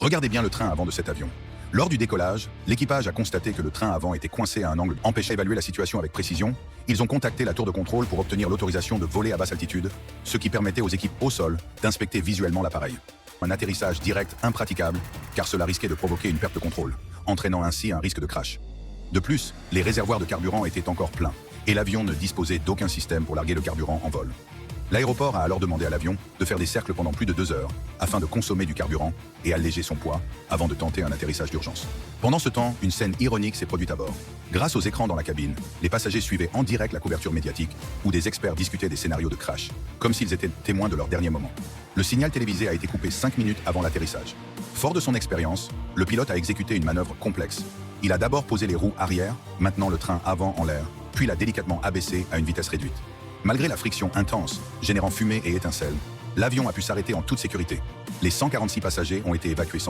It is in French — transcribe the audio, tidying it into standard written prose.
Regardez bien le train avant de cet avion. Lors du décollage, l'équipage a constaté que le train avant était coincé à un angle empêchant d'évaluer la situation avec précision. Ils ont contacté la tour de contrôle pour obtenir l'autorisation de voler à basse altitude, ce qui permettait aux équipes au sol d'inspecter visuellement l'appareil. Un atterrissage direct impraticable, car cela risquait de provoquer une perte de contrôle, entraînant ainsi un risque de crash. De plus, les réservoirs de carburant étaient encore pleins, et l'avion ne disposait d'aucun système pour larguer le carburant en vol. L'aéroport a alors demandé à l'avion de faire des cercles pendant plus de 2 heures afin de consommer du carburant et alléger son poids avant de tenter un atterrissage d'urgence. Pendant ce temps, une scène ironique s'est produite à bord. Grâce aux écrans dans la cabine, les passagers suivaient en direct la couverture médiatique où des experts discutaient des scénarios de crash, comme s'ils étaient témoins de leur dernier moment. Le signal télévisé a été coupé 5 minutes avant l'atterrissage. Fort de son expérience, le pilote a exécuté une manœuvre complexe. Il a d'abord posé les roues arrière, maintenant le train avant en l'air, puis l'a délicatement abaissé à une vitesse réduite. Malgré la friction intense, générant fumée et étincelles, l'avion a pu s'arrêter en toute sécurité. Les 146 passagers ont été évacués sans